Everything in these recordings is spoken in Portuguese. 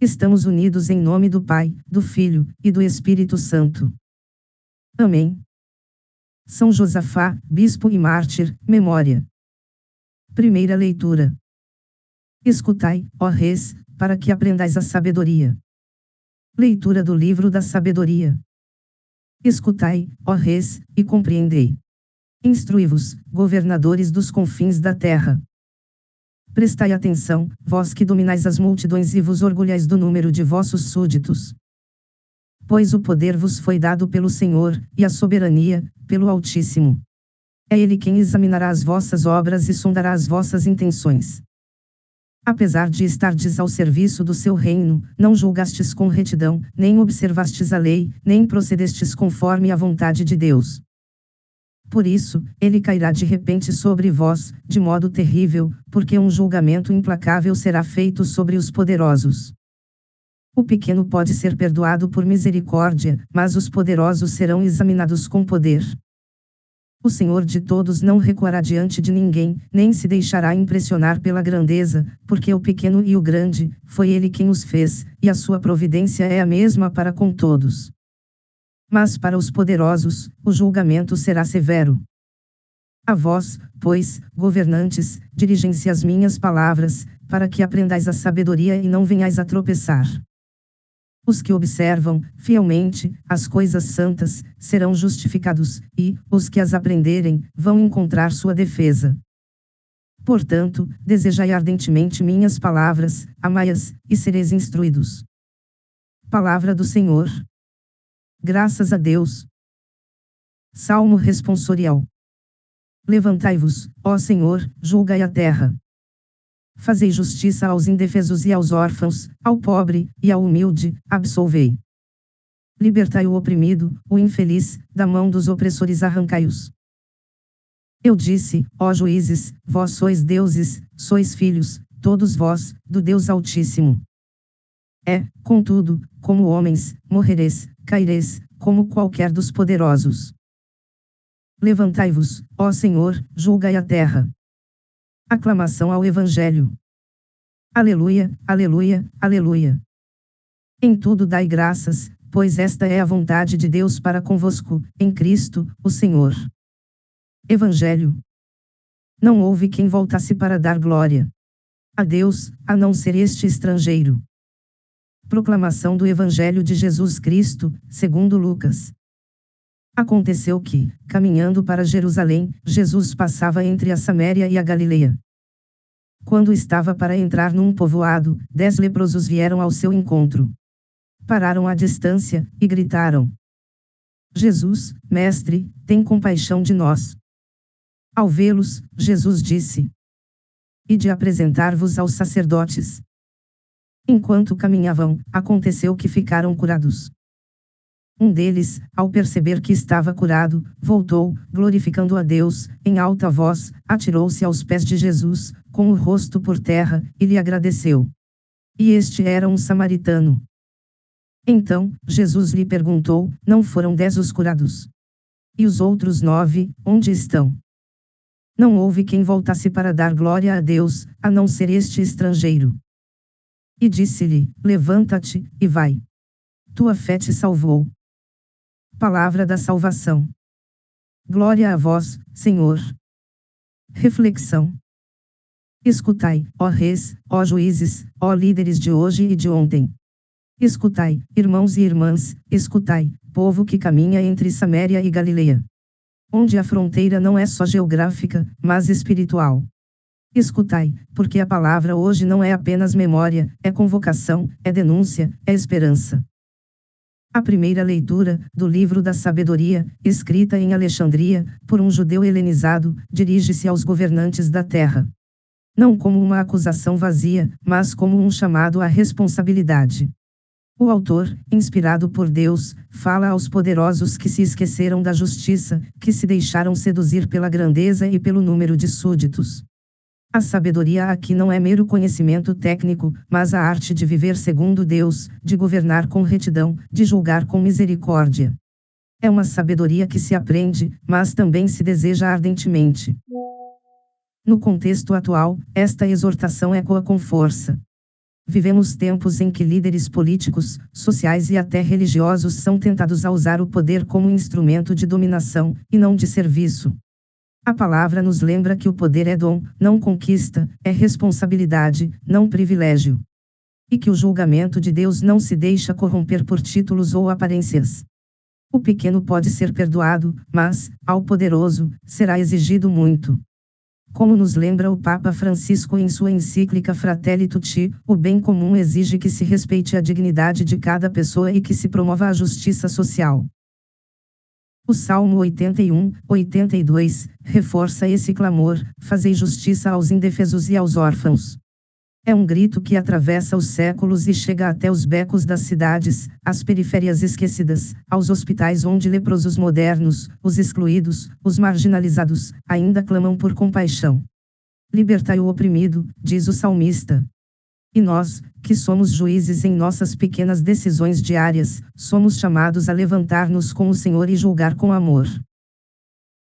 Estamos unidos em nome do Pai, do Filho, e do Espírito Santo. Amém. São Josafá, bispo e mártir, memória. Primeira leitura. Escutai, ó reis, para que aprendais a sabedoria. Leitura do livro da sabedoria. Escutai, ó reis, e compreendei. Instruí-vos, governadores dos confins da terra. Prestai atenção, vós que dominais as multidões e vos orgulhais do número de vossos súditos. Pois o poder vos foi dado pelo Senhor, e a soberania, pelo Altíssimo. É Ele quem examinará as vossas obras e sondará as vossas intenções. Apesar de estardes ao serviço do seu reino, não julgastes com retidão, nem observastes a lei, nem procedestes conforme a vontade de Deus. Por isso, ele cairá de repente sobre vós, de modo terrível, porque um julgamento implacável será feito sobre os poderosos. O pequeno pode ser perdoado por misericórdia, mas os poderosos serão examinados com poder. O Senhor de todos não recuará diante de ninguém, nem se deixará impressionar pela grandeza, porque o pequeno e o grande, foi ele quem os fez, e a sua providência é a mesma para com todos. Mas para os poderosos, o julgamento será severo. A vós, pois, governantes, dirigem-se as minhas palavras, para que aprendais a sabedoria e não venhais a tropeçar. Os que observam, fielmente, as coisas santas, serão justificados, e, os que as aprenderem, vão encontrar sua defesa. Portanto, desejai ardentemente minhas palavras, amai-as, e sereis instruídos. Palavra do Senhor. Graças a Deus. Salmo responsorial. Levantai-vos, ó Senhor, julgai a terra. Fazei justiça aos indefesos e aos órfãos, ao pobre, e ao humilde, absolvei. Libertai o oprimido, o infeliz, da mão dos opressores arrancai-os. Eu disse, ó juízes, vós sois deuses, sois filhos, todos vós, do Deus Altíssimo. Contudo, como homens, morrereis, caireis, como qualquer dos poderosos. Levantai-vos, ó Senhor, julgai a terra. Aclamação ao Evangelho. Aleluia, aleluia, aleluia. Em tudo dai graças, pois esta é a vontade de Deus para convosco, em Cristo, o Senhor. Evangelho. Não houve quem voltasse para dar glória a Deus, a não ser este estrangeiro. Proclamação do Evangelho de Jesus Cristo, segundo Lucas. Aconteceu que, caminhando para Jerusalém, Jesus passava entre a Saméria e a Galileia. Quando estava para entrar num povoado, 10 leprosos vieram ao seu encontro. Pararam à distância, e gritaram: Jesus, mestre, tem compaixão de nós. Ao vê-los, Jesus disse: Ide apresentar-vos aos sacerdotes. Enquanto caminhavam, aconteceu que ficaram curados. Um deles, ao perceber que estava curado, voltou, glorificando a Deus, em alta voz, atirou-se aos pés de Jesus, com o rosto por terra, e lhe agradeceu. E este era um samaritano. Então, Jesus lhe perguntou: Não foram 10 os curados? E os outros 9, onde estão? Não houve quem voltasse para dar glória a Deus, a não ser este estrangeiro. E disse-lhe: Levanta-te, e vai. Tua fé te salvou. Palavra da salvação. Glória a vós, Senhor. Reflexão. Escutai, ó reis, ó juízes, ó líderes de hoje e de ontem. Escutai, irmãos e irmãs, escutai, povo que caminha entre Saméria e Galileia. Onde a fronteira não é só geográfica, mas espiritual. Escutai, porque a palavra hoje não é apenas memória, é convocação, é denúncia, é esperança. A primeira leitura, do livro da sabedoria, escrita em Alexandria, por um judeu helenizado, dirige-se aos governantes da terra. Não como uma acusação vazia, mas como um chamado à responsabilidade. O autor, inspirado por Deus, fala aos poderosos que se esqueceram da justiça, que se deixaram seduzir pela grandeza e pelo número de súditos. A sabedoria aqui não é mero conhecimento técnico, mas a arte de viver segundo Deus, de governar com retidão, de julgar com misericórdia. É uma sabedoria que se aprende, mas também se deseja ardentemente. No contexto atual, esta exortação ecoa com força. Vivemos tempos em que líderes políticos, sociais e até religiosos são tentados a usar o poder como instrumento de dominação, e não de serviço. A palavra nos lembra que o poder é dom, não conquista, é responsabilidade, não privilégio. E que o julgamento de Deus não se deixa corromper por títulos ou aparências. O pequeno pode ser perdoado, mas, ao poderoso, será exigido muito. Como nos lembra o Papa Francisco em sua encíclica Fratelli Tutti, o bem comum exige que se respeite a dignidade de cada pessoa e que se promova a justiça social. O Salmo 81, 82, reforça esse clamor: fazei justiça aos indefesos e aos órfãos. É um grito que atravessa os séculos e chega até os becos das cidades, às periférias esquecidas, aos hospitais onde leprosos modernos, os excluídos, os marginalizados, ainda clamam por compaixão. Libertai o oprimido, diz o salmista. E nós, que somos juízes em nossas pequenas decisões diárias, somos chamados a levantar-nos com o Senhor e julgar com amor.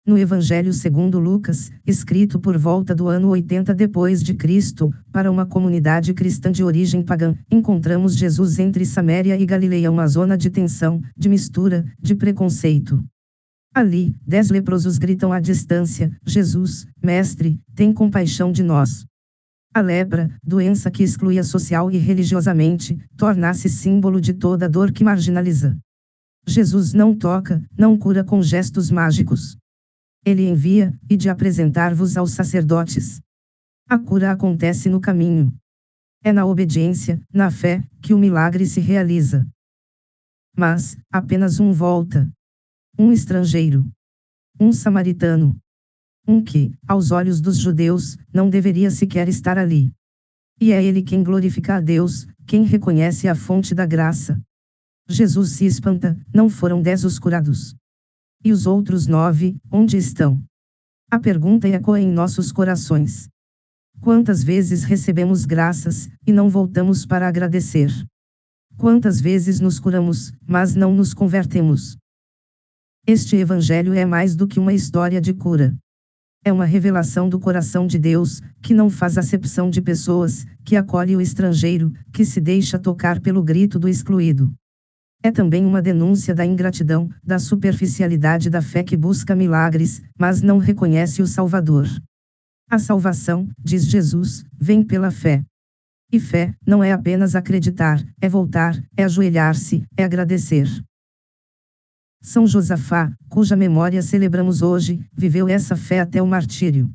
No Evangelho segundo Lucas, escrito por volta do ano 80 depois de Cristo, para uma comunidade cristã de origem pagã, encontramos Jesus entre Saméria e Galileia, uma zona de tensão, de mistura, de preconceito. Ali, 10 leprosos gritam à distância: Jesus, mestre, tem compaixão de nós. A lepra, doença que exclui social e religiosamente, torna-se símbolo de toda dor que marginaliza. Jesus não toca, não cura com gestos mágicos. Ele envia, e de apresentar-vos aos sacerdotes. A cura acontece no caminho. É na obediência, na fé, que o milagre se realiza. Mas, apenas um volta. Um estrangeiro. Um samaritano. Um que, aos olhos dos judeus, não deveria sequer estar ali. E é ele quem glorifica a Deus, quem reconhece a fonte da graça. Jesus se espanta: não foram 10 os curados? E os outros 9, onde estão? A pergunta ecoa em nossos corações. Quantas vezes recebemos graças, e não voltamos para agradecer? Quantas vezes nos curamos, mas não nos convertemos? Este Evangelho é mais do que uma história de cura. É uma revelação do coração de Deus, que não faz acepção de pessoas, que acolhe o estrangeiro, que se deixa tocar pelo grito do excluído. É também uma denúncia da ingratidão, da superficialidade da fé que busca milagres, mas não reconhece o Salvador. A salvação, diz Jesus, vem pela fé. E fé, não é apenas acreditar, é voltar, é ajoelhar-se, é agradecer. São Josafá, cuja memória celebramos hoje, viveu essa fé até o martírio.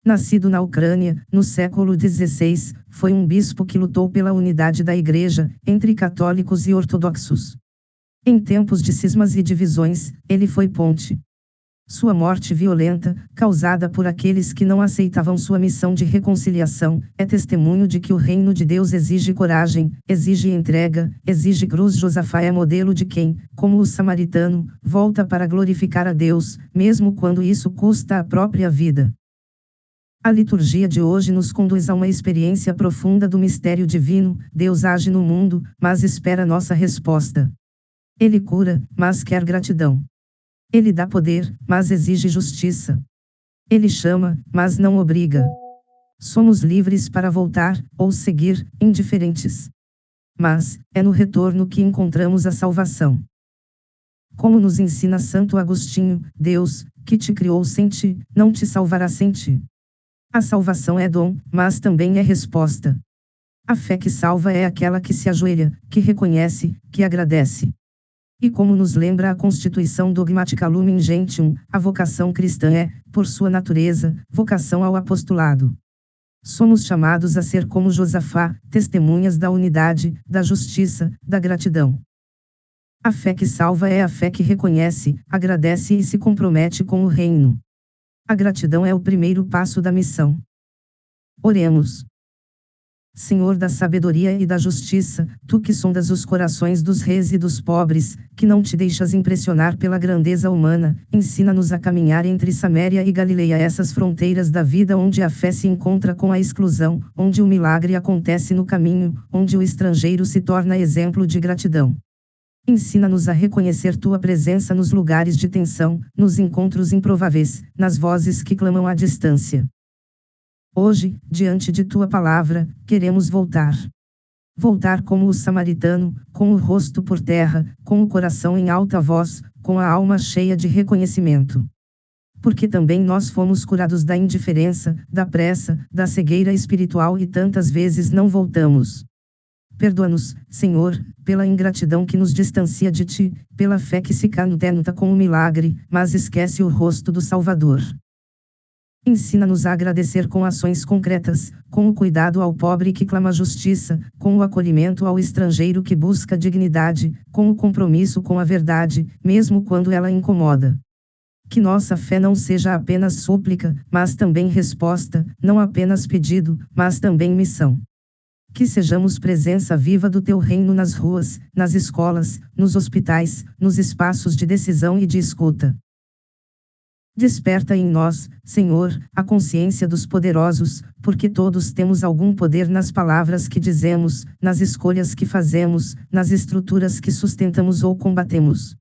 Nascido na Ucrânia, no século XVI, foi um bispo que lutou pela unidade da Igreja, entre católicos e ortodoxos. Em tempos de cismas e divisões, ele foi ponte. Sua morte violenta, causada por aqueles que não aceitavam sua missão de reconciliação, é testemunho de que o reino de Deus exige coragem, exige entrega, exige cruz. Josafá é modelo de quem, como o samaritano, volta para glorificar a Deus, mesmo quando isso custa a própria vida. A liturgia de hoje nos conduz a uma experiência profunda do mistério divino. Deus age no mundo, mas espera nossa resposta. Ele cura, mas quer gratidão. Ele dá poder, mas exige justiça. Ele chama, mas não obriga. Somos livres para voltar, ou seguir, indiferentes. Mas, é no retorno que encontramos a salvação. Como nos ensina Santo Agostinho, Deus, que te criou sem ti, não te salvará sem ti. A salvação é dom, mas também é resposta. A fé que salva é aquela que se ajoelha, que reconhece, que agradece. E como nos lembra a Constituição Dogmática Lumen Gentium, a vocação cristã é, por sua natureza, vocação ao apostolado. Somos chamados a ser como Josafá, testemunhas da unidade, da justiça, da gratidão. A fé que salva é a fé que reconhece, agradece e se compromete com o reino. A gratidão é o primeiro passo da missão. Oremos. Senhor da sabedoria e da justiça, tu que sondas os corações dos reis e dos pobres, que não te deixas impressionar pela grandeza humana, ensina-nos a caminhar entre Saméria e Galileia, essas fronteiras da vida onde a fé se encontra com a exclusão, onde o milagre acontece no caminho, onde o estrangeiro se torna exemplo de gratidão. Ensina-nos a reconhecer tua presença nos lugares de tensão, nos encontros improváveis, nas vozes que clamam à distância. Hoje, diante de tua palavra, queremos voltar. Voltar como o samaritano, com o rosto por terra, com o coração em alta voz, com a alma cheia de reconhecimento. Porque também nós fomos curados da indiferença, da pressa, da cegueira espiritual e tantas vezes não voltamos. Perdoa-nos, Senhor, pela ingratidão que nos distancia de Ti, pela fé que se contenta com o milagre, mas esquece o rosto do Salvador. Ensina-nos a agradecer com ações concretas, com o cuidado ao pobre que clama justiça, com o acolhimento ao estrangeiro que busca dignidade, com o compromisso com a verdade, mesmo quando ela incomoda. Que nossa fé não seja apenas súplica, mas também resposta, não apenas pedido, mas também missão. Que sejamos presença viva do Teu reino nas ruas, nas escolas, nos hospitais, nos espaços de decisão e de escuta. Desperta em nós, Senhor, a consciência dos poderosos, porque todos temos algum poder nas palavras que dizemos, nas escolhas que fazemos, nas estruturas que sustentamos ou combatemos.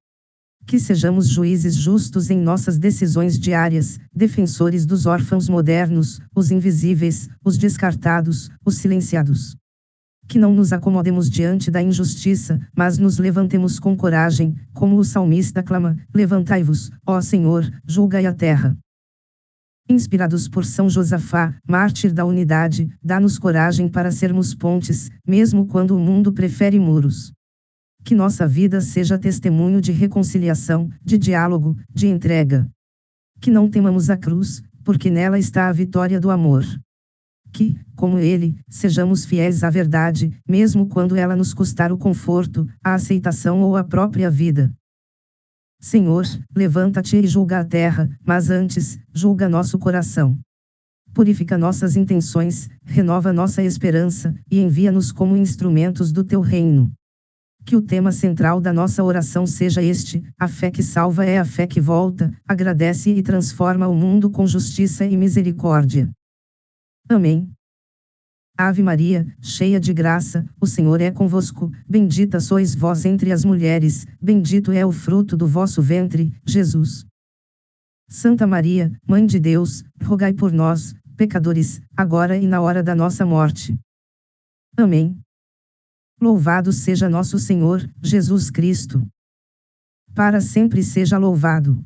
Que sejamos juízes justos em nossas decisões diárias, defensores dos órfãos modernos, os invisíveis, os descartados, os silenciados. Que não nos acomodemos diante da injustiça, mas nos levantemos com coragem, como o salmista clama: levantai-vos, ó Senhor, julgai a terra. Inspirados por São Josafá, mártir da unidade, dá-nos coragem para sermos pontes, mesmo quando o mundo prefere muros. Que nossa vida seja testemunho de reconciliação, de diálogo, de entrega. Que não temamos a cruz, porque nela está a vitória do amor. Que, como Ele, sejamos fiéis à verdade, mesmo quando ela nos custar o conforto, a aceitação ou a própria vida. Senhor, levanta-te e julga a terra, mas antes, julga nosso coração. Purifica nossas intenções, renova nossa esperança, e envia-nos como instrumentos do Teu reino. Que o tema central da nossa oração seja este: a fé que salva é a fé que volta, agradece e transforma o mundo com justiça e misericórdia. Amém. Ave Maria, cheia de graça, o Senhor é convosco, bendita sois vós entre as mulheres, bendito é o fruto do vosso ventre, Jesus. Santa Maria, Mãe de Deus, rogai por nós, pecadores, agora e na hora da nossa morte. Amém. Louvado seja nosso Senhor, Jesus Cristo. Para sempre seja louvado.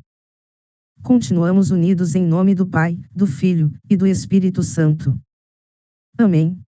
Continuamos unidos em nome do Pai, do Filho, e do Espírito Santo. Amém.